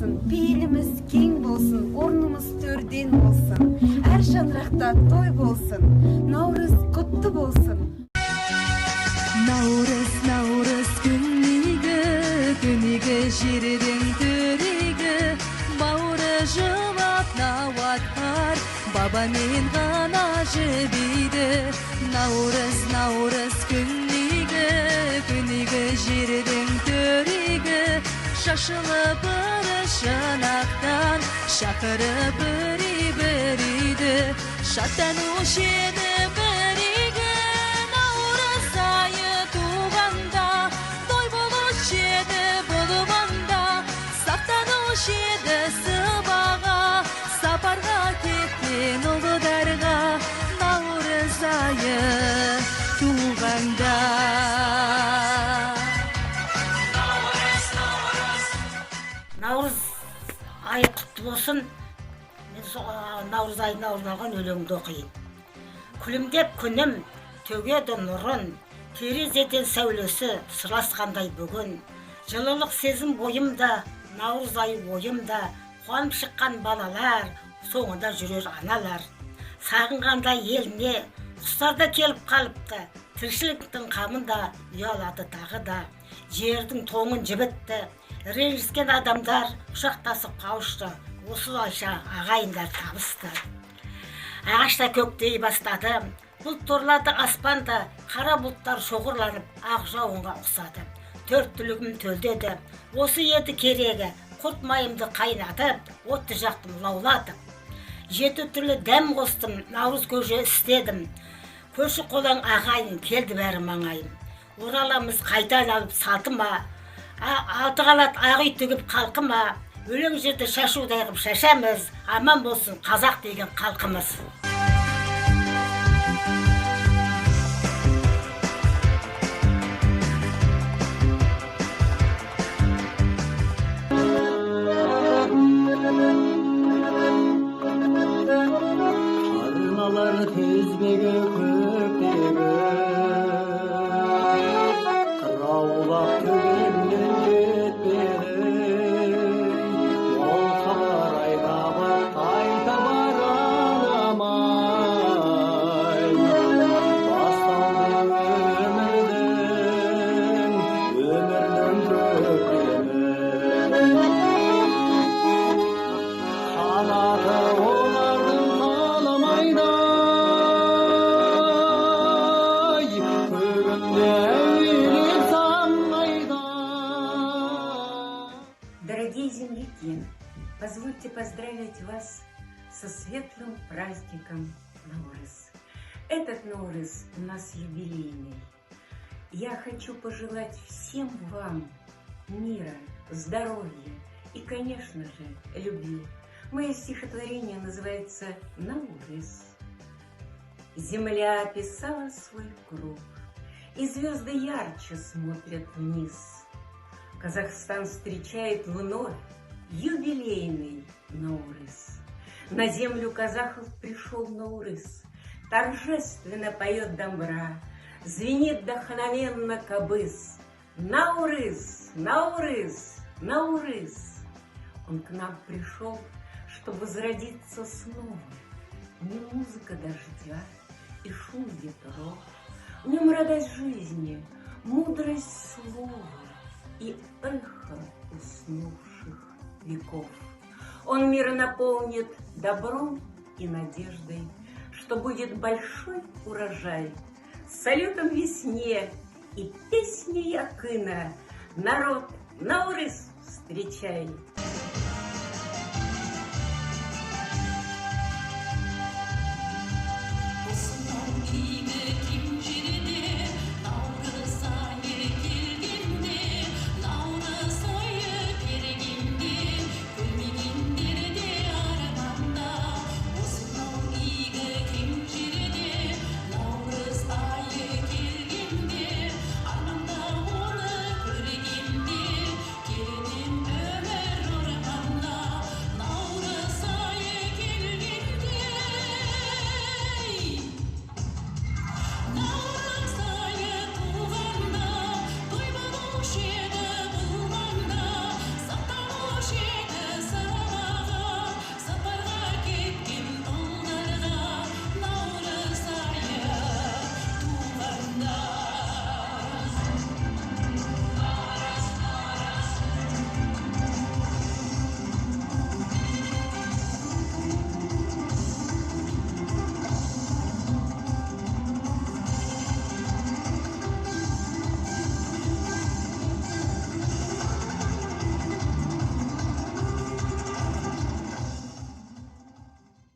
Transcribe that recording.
болсын, пейіліміз кең болсын, орнымыз төрден болсын, әр шаңырақта той болсын, Наурыз құтты болсын. Наурыз, Наурыз күнігі, жердің төрегі, бауыры жылап науатқар, бабамен ғана жібейді. Наурыз, Наурыз күнігі, жердің төрегі, шашылып бір шанақтан, шақырып бір-бірді, шаттанушы еді бірігі. Наурыз айы туғанда, той болушы еді бұлғанда, сақтанушы еді сыбаға, сапарға кеткен ұлдарға. Наурыз айы туғанда. Наурыз айы құтты болсын. Мен наурыз айына арналған өлеңді оқиын. Күлімдеп күнім, төгеді нұрын, терезеден сәулесі сырласқандай бүгін. Жылылық сезім бойымда, наурыз айы ойымда, қуанып шыққан балалар, соңында жүрер аналар. Сағынғанда еліне, құстар да келіп қалыпты, тіршіліктің қамында ұялады тағы да. Жердің тоңын жібітті, ренжіскен адамдар құшақтасып қауышты, осылайша ағайындар табысты. Ағашта көктей бастады, бұлт торлады аспанда, қара бұлттар шоғырланып ақ жауынға ұқсады. Төрт түлігім төлдеді, осы еді керегі, құрт майымды қайнатып, отты жақтым лаулатып. Жеті түрлі дәм қостым, наурыз көже істедім. Көрші қолаң ағайын келді бәрі маңайым. Ораламыз қайта алып сатыма, алты қалат ақ үй тігіп қалқыма, өлең жерді шашудай қып шашамыз, аман болсын қазақ деген қалқымыз. Арналар тезбегі көктегі, қыраулап төгеннен кетпеді. Ол қарай табып қайта барамай, басталды өмірдің көктемі. Қанаты олардың қаламайдай, көгімде әуелеп самғайдай. Дорогие земляки, позвольте поздравить вас со светлым праздником Наурыз. Этот Наурыз у нас юбилейный. Я хочу пожелать всем вам мира, здоровья и, конечно же, любви. Мое стихотворение называется «Наурыз». Земля описала свой круг, и звезды ярче смотрят вниз. Казахстан встречает вновь юбилейный Наурыз. На землю казахов пришел Наурыз, торжественно поет домбра, звенит вдохновенно кобыз. Наурыз, Наурыз, Наурыз. Он к нам пришел, чтобы возродиться снова. В нем музыка дождя и шум ветров, в нем радость жизни, мудрость слова и эхо уснувших веков. Он мир наполнит добром и надеждой, что будет большой урожай. С салютом весне и песней Якына народ Наурыз встречай.